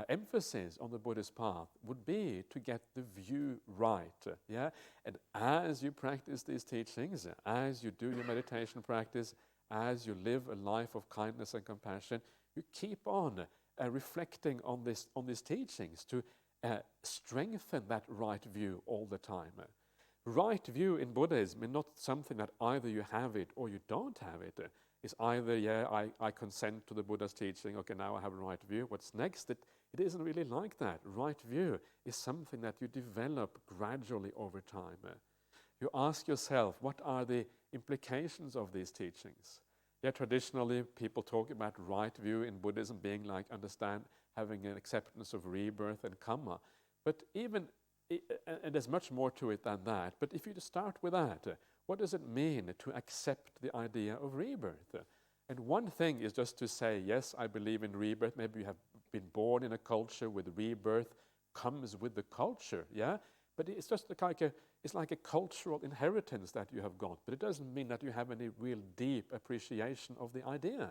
emphasis on the Buddhist path would be to get the view right. And as you practice these teachings, as you do your meditation practice, as you live a life of kindness and compassion, you keep on reflecting on these teachings to strengthen that right view all the time. Right view in Buddhism is not something that either you have it or you don't have it. It's either, I consent to the Buddha's teaching, okay, now I have a right view. What's next? It isn't really like that. Right view is something that you develop gradually over time. You ask yourself, what are the implications of these teachings? Traditionally, people talk about right view in Buddhism being like having an acceptance of rebirth and karma. But and there's much more to it than that. But if you start with that, what does it mean to accept the idea of rebirth? And one thing is just to say, yes, I believe in rebirth. Maybe you have been born in a culture with rebirth comes with the culture, But it's just like a cultural inheritance that you have got. But it doesn't mean that you have any real deep appreciation of the idea.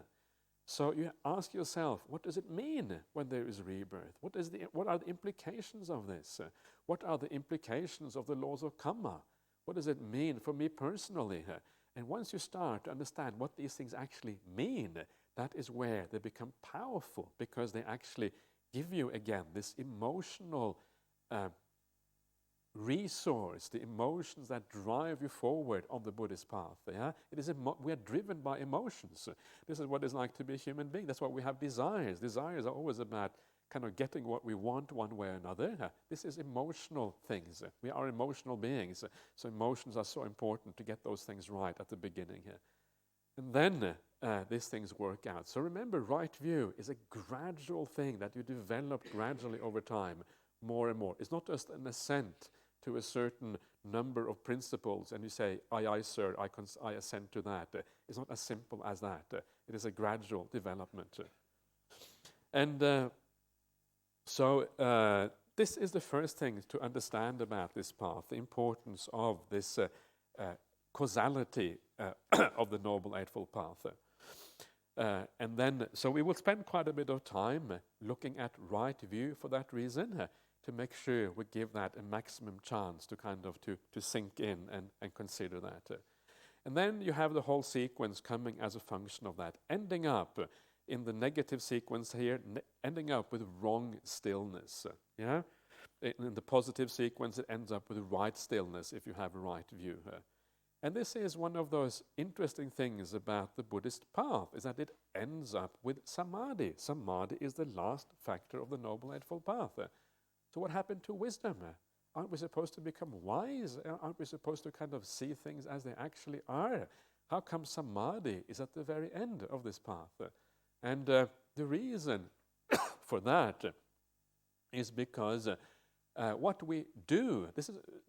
So you ask yourself, what does it mean when there is rebirth? What are the implications of this? What are the implications of the laws of karma? What does it mean for me personally? And once you start to understand what these things actually mean, that is where they become powerful, because they actually give you, again, this emotional resource, the emotions that drive you forward on the Buddhist path. We are driven by emotions. This is what it's like to be a human being. That's why we have desires. Desires are always about kind of getting what we want one way or another. This is emotional things. We are emotional beings. So emotions are so important to get those things right at the beginning here. And then these things work out. So remember, right view is a gradual thing that you develop gradually over time, more and more. It's not just an assent to a certain number of principles and you say, aye, sir, I assent to that. It's not as simple as that. It is a gradual development. And so this is the first thing to understand about this path, the importance of this causality of the Noble Eightfold Path. And then, so we will spend quite a bit of time looking at right view for that reason, to make sure we give that a maximum chance to kind of to sink in and consider that. And then you have the whole sequence coming as a function of that, ending up in the negative sequence here, ending up with wrong stillness. Yeah, in the positive sequence, it ends up with right stillness if you have a right view. And this is one of those interesting things about the Buddhist path, is that it ends up with samadhi. Samadhi is the last factor of the Noble Eightfold Path. So what happened to wisdom? Aren't we supposed to become wise? Aren't we supposed to kind of see things as they actually are? How come samadhi is at the very end of this path? And the reason for that is because what we do,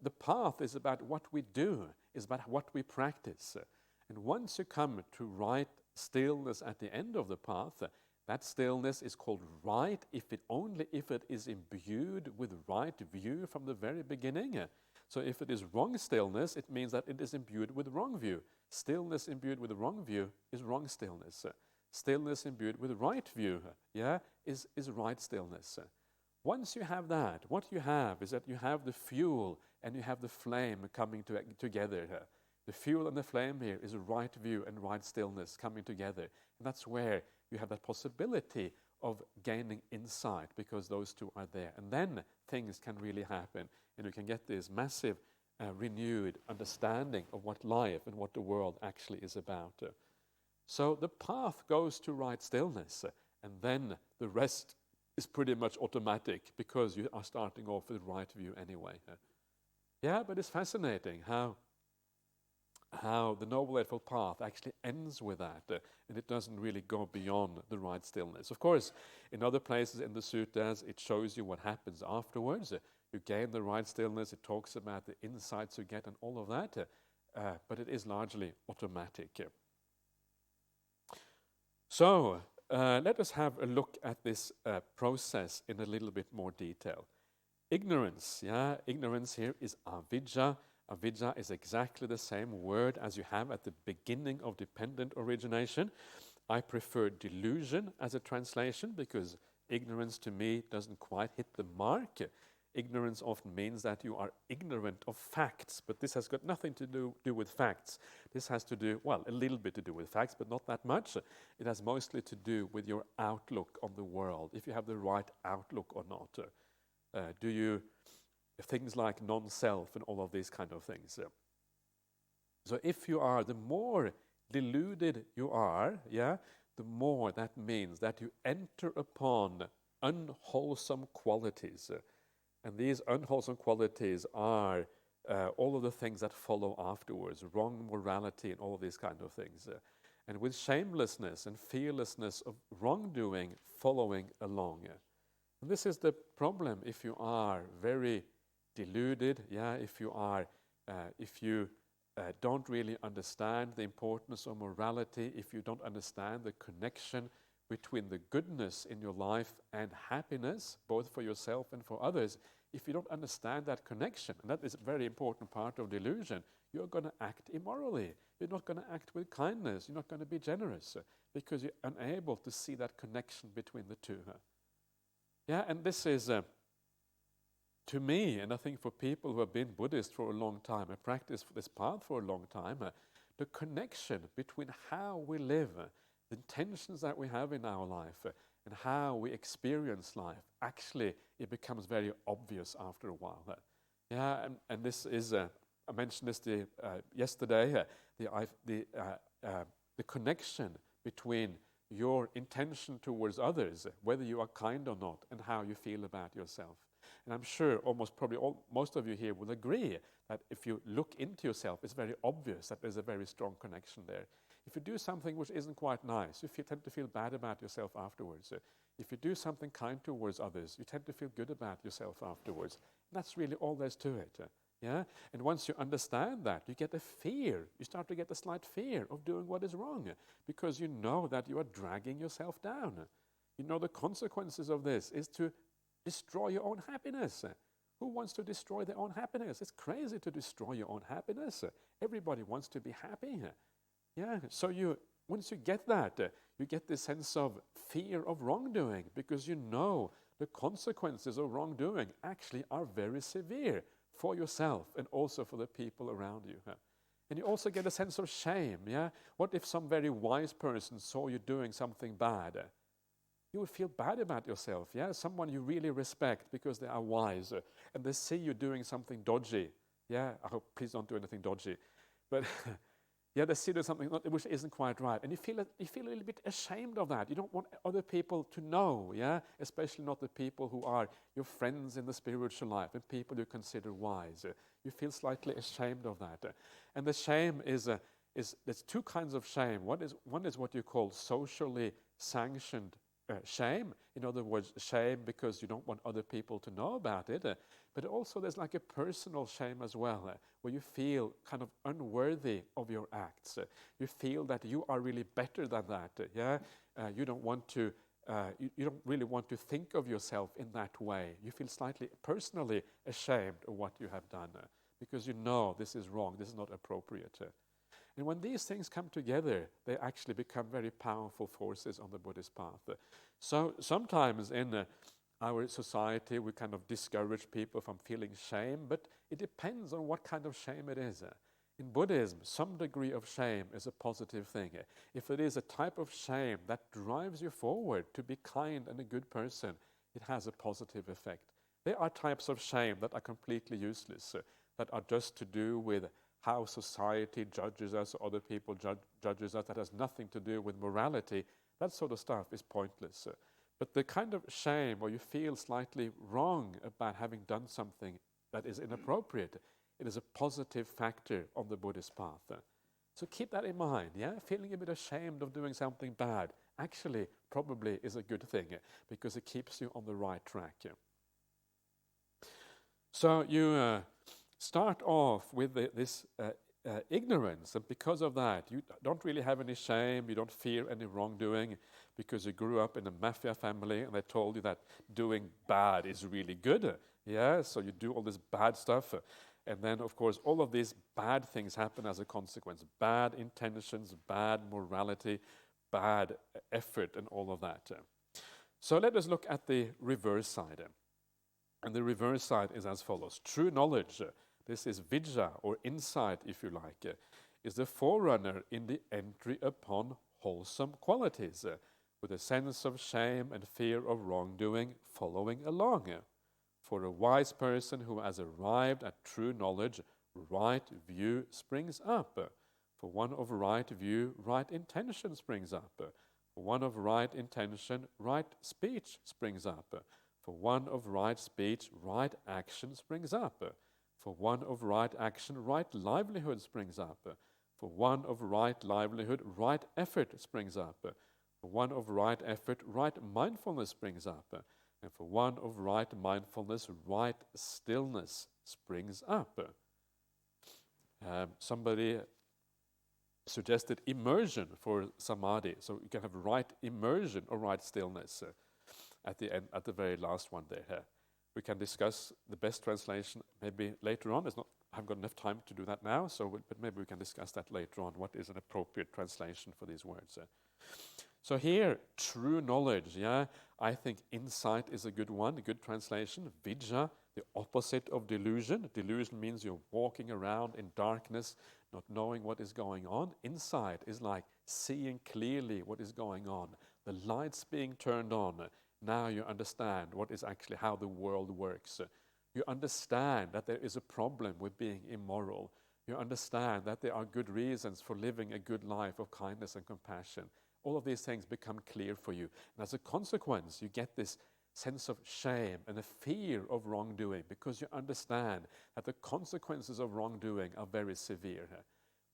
the path is about what we do, is about what we practice. And once you come to right stillness at the end of the path, that stillness is called right if it is imbued with right view from the very beginning. So if it is wrong stillness, it means that it is imbued with wrong view. Stillness imbued with wrong view is wrong stillness. Stillness imbued with right view, is right stillness. Once you have that, what you have is that you have the fuel and you have the flame coming together. The fuel and the flame here is a right view and right stillness coming together. And that's where you have that possibility of gaining insight, because those two are there. And then things can really happen, and you can get this massive renewed understanding of what life and what the world actually is about. So the path goes to right stillness, and then the rest is pretty much automatic, because you are starting off with right view anyway. Yeah, but it's fascinating how the Noble Eightfold Path actually ends with that, and it doesn't really go beyond the right stillness. Of course, in other places in the suttas, it shows you what happens afterwards. You gain the right stillness, it talks about the insights you get and all of that, but it is largely automatic. So, let us have a look at this process in a little bit more detail. Ignorance, ignorance here is avidya. Avidya is exactly the same word as you have at the beginning of dependent origination. I prefer delusion as a translation, because ignorance to me doesn't quite hit the mark. Ignorance often means that you are ignorant of facts, but this has got nothing to do with facts. This has to do, well, a little bit to do with facts, but not that much. It has mostly to do with your outlook on the world, if you have the right outlook or not. Do you... things like non-self and all of these kind of things. So if you are, the more deluded you are, the more that means that you enter upon unwholesome qualities. And these unwholesome qualities are all of the things that follow afterwards, wrong morality and all of these kind of things. And with shamelessness and fearlessness of wrongdoing following along. And this is the problem if you are very deluded, if you don't really understand the importance of morality, if you don't understand the connection between the goodness in your life and happiness, both for yourself and for others, if you don't understand that connection, and that is a very important part of delusion, you're going to act immorally. You're not going to act with kindness. You're not going to be generous, because you're unable to see that connection between the two. And this is... to me, and I think for people who have been Buddhist for a long time and practiced this path for a long time, the connection between how we live, the intentions that we have in our life, and how we experience life, actually it becomes very obvious after a while. And this is, I mentioned this yesterday, the connection between your intention towards others, whether you are kind or not, and how you feel about yourself. And I'm sure most of you here will agree that if you look into yourself, it's very obvious that there's a very strong connection there. If you do something which isn't quite nice, you tend to feel bad about yourself afterwards. If you do something kind towards others, you tend to feel good about yourself afterwards. And that's really all there's to it. Yeah? And once you understand that, you get a fear. You start to get a slight fear of doing what is wrong because you know that you are dragging yourself down. You know the consequences of this is to destroy your own happiness. Who wants to destroy their own happiness? It's crazy to destroy your own happiness. Everybody wants to be happy. Yeah, so once you get that, you get this sense of fear of wrongdoing because you know the consequences of wrongdoing actually are very severe for yourself and also for the people around you. And you also get a sense of shame. Yeah, what if some very wise person saw you doing something bad? You would feel bad about yourself. Yeah, someone you really respect because they are wise and they see you doing something dodgy. Yeah, I hope please don't do anything dodgy, but. Yeah, they see there's something which isn't quite right, and you feel a little bit ashamed of that. You don't want other people to know, yeah, especially not the people who are your friends in the spiritual life and people you consider wise. You feel slightly ashamed of that, and the shame is there's two kinds of shame. One is what you call socially sanctioned shame. In other words, shame because you don't want other people to know about it. But also there's like a personal shame as well, where you feel kind of unworthy of your acts. You feel that you are really better than that. Yeah, you don't want to. You don't really want to think of yourself in that way. You feel slightly personally ashamed of what you have done because you know this is wrong. This is not appropriate. And when these things come together, they actually become very powerful forces on the Buddhist path. So sometimes in our society, we kind of discourage people from feeling shame, but it depends on what kind of shame it is. In Buddhism, some degree of shame is a positive thing. If it is a type of shame that drives you forward to be kind and a good person, it has a positive effect. There are types of shame that are completely useless, that are just to do with how society judges us, or other people judges us, that has nothing to do with morality. That sort of stuff is pointless. But the kind of shame where you feel slightly wrong about having done something that is inappropriate, it is a positive factor on the Buddhist path. So keep that in mind, yeah? Feeling a bit ashamed of doing something bad actually probably is a good thing because it keeps you on the right track. So you start off with this ignorance, and because of that, you don't really have any shame, you don't fear any wrongdoing, because you grew up in a mafia family and they told you that doing bad is really good. Yeah, so you do all this bad stuff, and then, of course, all of these bad things happen as a consequence. Bad intentions, bad morality, bad effort, and all of that. So let us look at the reverse side. And the reverse side is as follows. True knowledge, this is vidya, or insight, if you like, is the forerunner in the entry upon wholesome qualities, with a sense of shame and fear of wrongdoing following along. For a wise person who has arrived at true knowledge, right view springs up. For one of right view, right intention springs up. For one of right intention, right speech springs up. For one of right speech, right action springs up. For one of right action, right livelihood springs up. For one of right livelihood, right effort springs up. For one of right effort, right mindfulness springs up. And for one of right mindfulness, right stillness springs up. Somebody suggested immersion for samadhi. So you can have right immersion or right stillness at the end, at the very last one there. We can discuss the best translation maybe later on. I haven't got enough time to do that now, but maybe we can discuss that later on. What is an appropriate translation for these words? So here, true knowledge, yeah, I think insight is a good one, a good translation. Vidya, the opposite of delusion. Delusion means you're walking around in darkness, not knowing what is going on. Insight is like seeing clearly what is going on. The lights being turned on. Now you understand what is actually how the world works. You understand that there is a problem with being immoral. You understand that there are good reasons for living a good life of kindness and compassion. All of these things become clear for you. And as a consequence, you get this sense of shame and a fear of wrongdoing because you understand that the consequences of wrongdoing are very severe.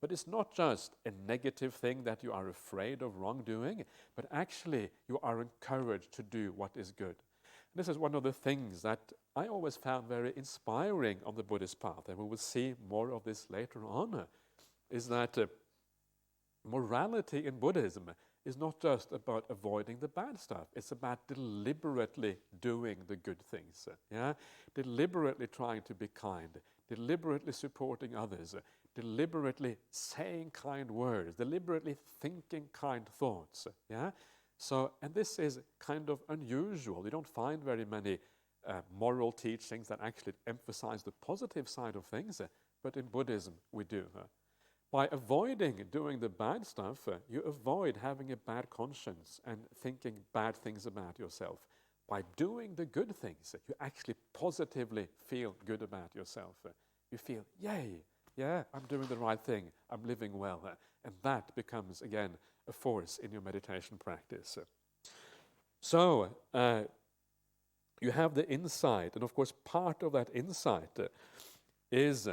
But it's not just a negative thing that you are afraid of wrongdoing, but actually you are encouraged to do what is good. This is one of the things that I always found very inspiring on the Buddhist path, and we will see more of this later on, is that morality in Buddhism is not just about avoiding the bad stuff. It's about deliberately doing the good things. Deliberately trying to be kind, deliberately supporting others, deliberately saying kind words, deliberately thinking kind thoughts. So, and this is kind of unusual. You don't find very many moral teachings that actually emphasize the positive side of things, but in Buddhism we do. By avoiding doing the bad stuff, you avoid having a bad conscience and thinking bad things about yourself. By doing the good things, you actually positively feel good about yourself. You feel, yay, yeah, I'm doing the right thing, I'm living well. And that becomes, again, a force in your meditation practice. So, you have the insight, and of course part of that insight is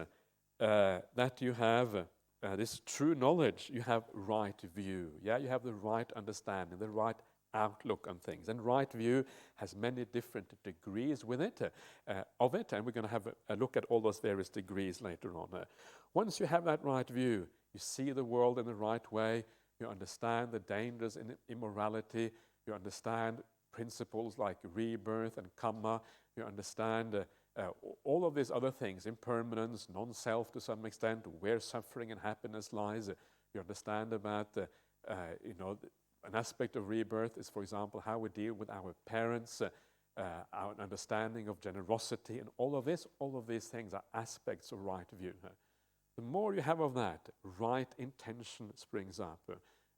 that you have this true knowledge, you have right view. You have the right understanding, the right outlook on things. And right view has many different degrees with it, of it, and we're going to have a look at all those various degrees later on. Once you have that right view, you see the world in the right way, you understand the dangers in immorality, you understand principles like rebirth and karma, you understand all of these other things, impermanence, non-self to some extent, where suffering and happiness lies. You understand about, an aspect of rebirth is, for example, how we deal with our parents, our understanding of generosity, and all of these things are aspects of right view. The more you have of that, right intention springs up.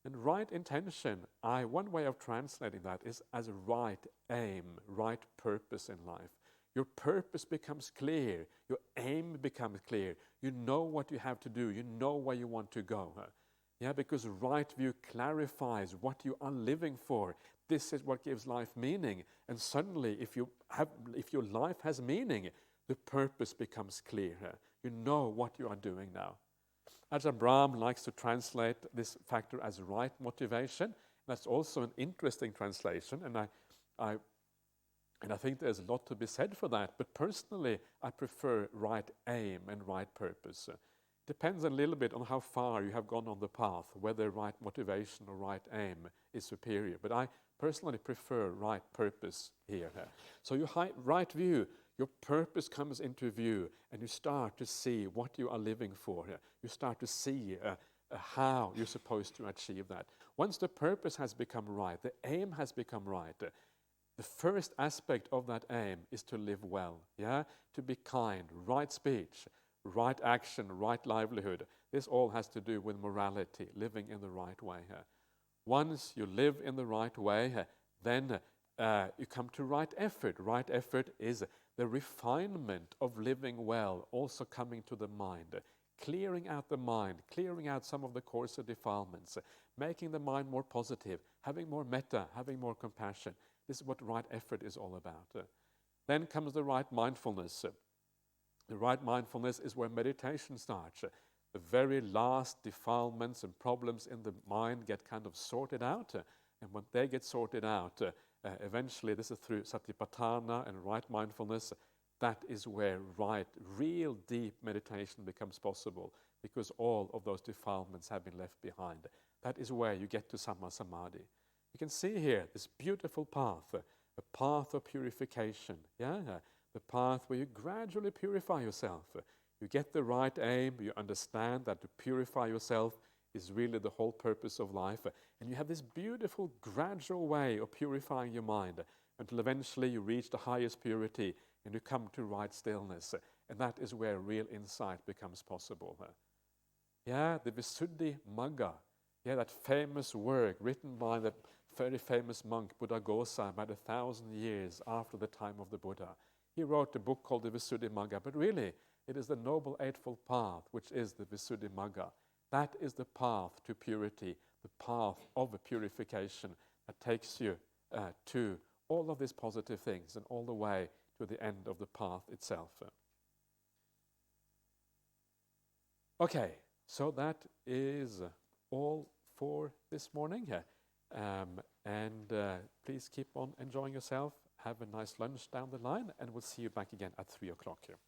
And right intention, one way of translating that is as a right aim, right purpose in life. Your purpose becomes clear. Your aim becomes clear. You know what you have to do. You know where you want to go. Because right view clarifies what you are living for. This is what gives life meaning. And suddenly, if your life has meaning, the purpose becomes clear. You know what you are doing now. Ajahn Brahmali likes to translate this factor as right motivation. That's also an interesting translation, and I think there's a lot to be said for that. But personally, I prefer right aim and right purpose. Depends a little bit on how far you have gone on the path, whether right motivation or right aim is superior. But I personally prefer right purpose here. So your right view, your purpose comes into view, and you start to see what you are living for. You start to see how you're supposed to achieve that. Once the purpose has become right, the aim has become right, the first aspect of that aim is to live well, to be kind, right speech, right action, right livelihood. This all has to do with morality, living in the right way. Once you live in the right way, then you come to right effort. Right effort is the refinement of living well, also coming to the mind, clearing out the mind, clearing out some of the coarser defilements, making the mind more positive, having more metta, having more compassion. This is what right effort is all about. Then comes the right mindfulness. The right mindfulness is where meditation starts. The very last defilements and problems in the mind get kind of sorted out. And when they get sorted out, eventually, this is through satipatthana and right mindfulness, that is where real deep meditation becomes possible, because all of those defilements have been left behind. That is where you get to samma samadhi. You can see here this beautiful path, a path of purification. The path where you gradually purify yourself. You get the right aim, you understand that to purify yourself is really the whole purpose of life. And you have this beautiful gradual way of purifying your mind until eventually you reach the highest purity and you come to right stillness. And that is where real insight becomes possible. The Visuddhi Magga, that famous work written by the very famous monk Buddhaghosa about 1,000 years after the time of the Buddha. He wrote a book called the Visuddhi Magga, but really it is the Noble Eightfold Path, which is the Visuddhi Magga. That is the path to purity, the path of a purification that takes you to all of these positive things and all the way to the end of the path itself. Okay, so that is all for this morning. And please keep on enjoying yourself. have a nice lunch down the line, and we'll see you back again at 3 o'clock here.